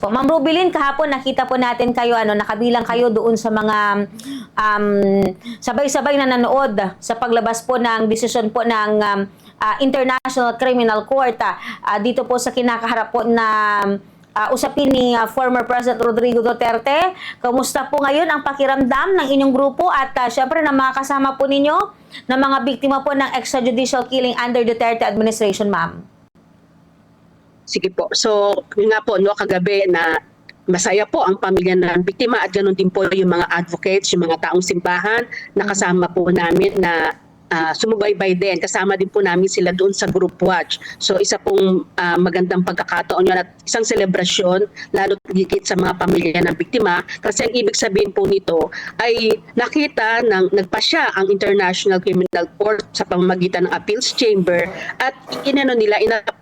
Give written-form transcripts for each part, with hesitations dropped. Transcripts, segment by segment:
Ma'am Rubilin, kahapon nakita po natin kayo, nakabilang kayo doon sa mga sabay-sabay na nanood sa paglabas po ng desisyon po ng International Criminal Court dito po sa kinakaharap po na usapin ni former President Rodrigo Duterte. Kamusta po ngayon ang pakiramdam ng inyong grupo at syempre ng mga kasama po ninyo na mga biktima po ng extrajudicial killing under Duterte administration, ma'am? Sige po. So, yun nga po, kagabi na masaya po ang pamilya ng biktima at ganoon din po yung mga advocates, yung mga taong simbahan na kasama po namin na sumubaybay din. Kasama din po namin sila doon sa group watch. So isa pong magandang pagkakataon yun at isang selebrasyon lalo higit sa mga pamilya ng biktima kasi ang ibig sabihin po nito ay nakita nagpasya ang International Criminal Court sa pamamagitan ng Appeals Chamber at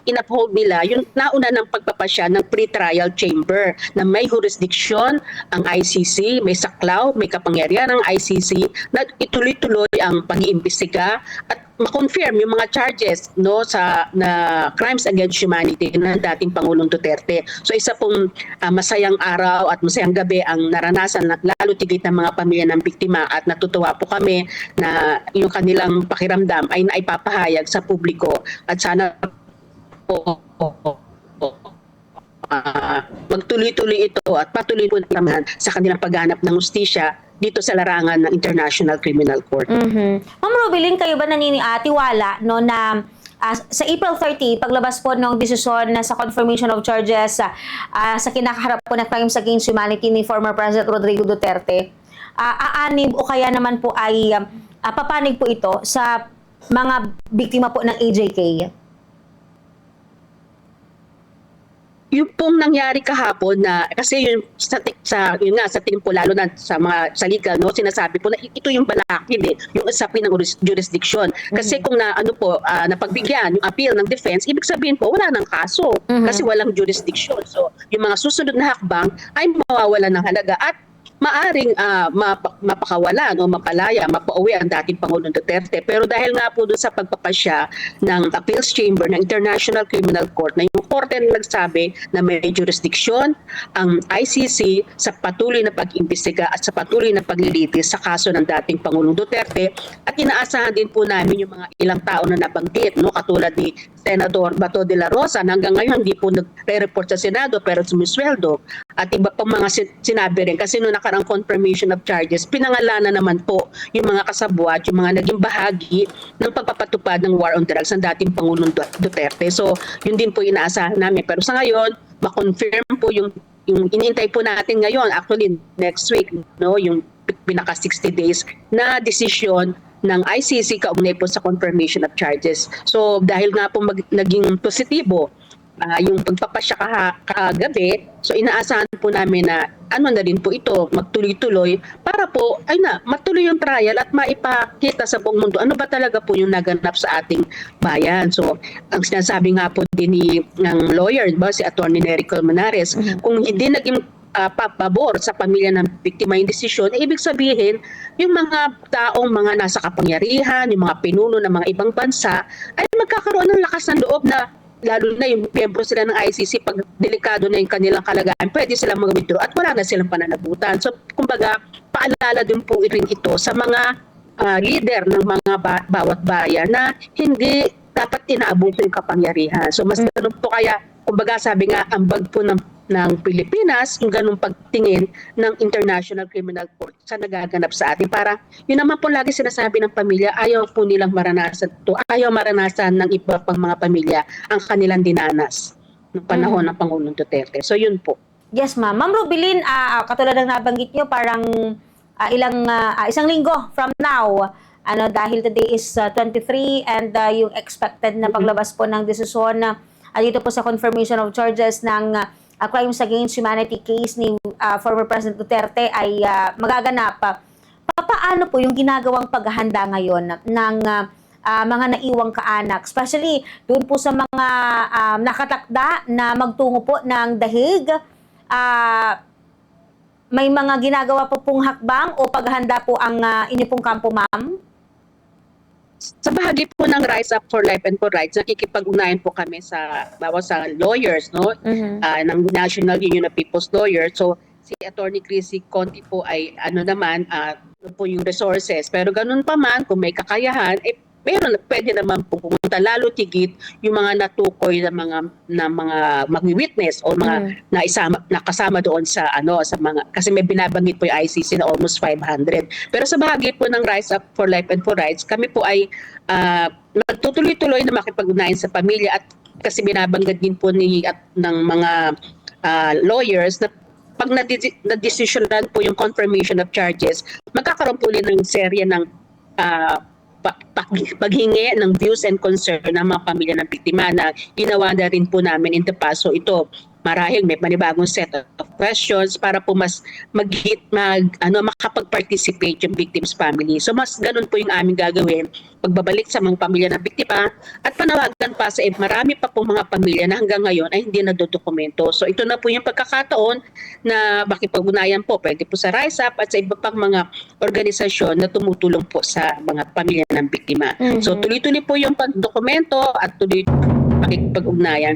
in-uphold nila yung nauna ng pagpapasya ng pre-trial chamber na may jurisdiction ang ICC, may saklaw, may kapangyarihan ng ICC na ituloy-tuloy ang pag-iimbestiga at ma-confirm yung mga charges na crimes against humanity ng dating Pangulong Duterte. So isa pong masayang araw at masayang gabi ang naranasan lalo tigit ng mga pamilya ng biktima at natutuwa po kami na yung kanilang pakiramdam ay naipapahayag sa publiko at sana po magtuloy-tuloy ito at patuloy po naman sa kanilang paghanap ng hustisya dito sa larangan ng International Criminal Court. Ma'am Rubilin, kayo ba tiwala na sa April 30, paglabas po ng desisyon na sa confirmation of charges sa kinakaharap po na crimes against humanity ni former President Rodrigo Duterte, aanib o kaya naman po ay papanig po ito sa mga biktima po ng AJK? Yung pong nangyari kahapon na kasi yun sa tingin po lalo na sa mga sa legal sinasabi po na ito yung balakid yung usapin ng jurisdiction kasi kung napagbigyan yung appeal ng defense ibig sabihin po wala nang kaso kasi walang jurisdiction, so yung mga susunod na hakbang ay mawawalan ng halaga at maaring mapakawalan o mapalaya, mapauwi ang dating Pangulong Duterte. Pero dahil nga po doon sa pagpapasya ng Appeals Chamber ng International Criminal Court na yung korte na nagsabi na may jurisdiction ang ICC sa patuloy na pag-imbestiga at sa patuloy na paglilitis sa kaso ng dating Pangulong Duterte at inaasahan din po namin yung mga ilang tao na nabanggit katulad ni Senador Bato de la Rosa na hanggang ngayon hindi po nagre-report sa Senado pero sumisweldo at iba pang mga sinabi rin kasi noong nakarang confirmation of charges pinangalanan naman po yung mga kasabwat, yung mga naging bahagi ng pagpapatupad ng war on drugs ng dating Pangulong Duterte. So yun din po inaasahan namin pero sa ngayon ma-confirm po yung inintay po natin ngayon actually next week yung pinaka 60 days na desisyon ng ICC kaugnay po sa confirmation of charges. So dahil nga po naging positibo yung pagpapasya kagabi, so inaasahan po namin na na rin po ito magtuloy-tuloy para po matuloy yung trial at maipakita sa buong mundo ano ba talaga po yung naganap sa ating bayan. So ang sinasabi nga po din ng lawyer si Attorney Nery Colmenares, kung hindi naging pabor sa pamilya ng biktima yung desisyon, ibig sabihin yung mga taong mga nasa kapangyarihan, yung mga pinuno ng mga ibang bansa ay magkakaroon ng lakas ng loob na lalo na yung miyembro sila ng ICC pag delikado na yung kanilang kalagayan, pwede silang mag-withdraw at wala na silang pananagutan. So kumbaga paalala din po rin ito sa mga leader ng mga bawat bayan na hindi dapat inaabuso yung kapangyarihan. So mas ganun po kaya kumbaga sabi nga ambag po ng Pilipinas yung ganung pagtingin ng International Criminal Court sa nagaganap sa atin. Para yun naman po lagi sinasabi ng pamilya, ayaw po nilang maranasan to, ayaw maranasan ng iba pang mga pamilya ang kanilang dinanas ng panahon ng Pangulong Duterte. So yun po. Yes, ma'am. Ma'am Rubilin, katulad ng nabanggit nyo, parang isang linggo from now, dahil today is 23 and yung expected na paglabas po ng desisyon dito po sa confirmation of charges ng crimes against humanity case ni former President Duterte ay magaganap. Paano po yung ginagawang paghahanda ngayon ng mga naiwang kaanak, especially doon po sa mga nakatakda na magtungo po ng dahig? May mga ginagawa po pong hakbang o paghahanda po ang inyo pong kampo, ma'am? Sa bahagi po ng Rise Up for Life and for Rights, nakikipag-ugnayan po kami sa lawyers, no? Mhm. Ng National Union of People's Lawyers. So, si Attorney Chrissy Conti po ay ano po yung resources. Pero ganun pa man, kung may kakayahan, pwede naman po pumunta, lalo tigit yung mga natukoy na mga magwi-witness o mga nakasama doon sa mga, kasi may binabanggit po yung ICC na almost 500. Pero sa bahagi po ng Rise Up for Life and for Rights, kami po ay magtutuloy-tuloy na makipag-ugnayan sa pamilya, at kasi binabanggit din po ng mga lawyers na pag na-decisionan po yung confirmation of charges, magkakaroon po ulit ng serye ng paghingi ng views and concern ng mga pamilya ng biktima na ginawa na rin po namin in the past. So ito, marahil may panibagong set of questions para po mas makapag-participate yung victim's family. So mas ganun po yung aming gagawin, pagbabalik sa mga pamilya ng biktima, at panawagan pa sa marami pa po mga pamilya na hanggang ngayon ay hindi nadodokumento. So ito na po yung pagkakataon na makipag-ugnayan po, pwede po sa Rise Up at sa iba pang mga organisasyon na tumutulong po sa mga pamilya ng biktima. So tuloy-tuloy po yung pagdokumento at tuloy pakikipag-ugnayan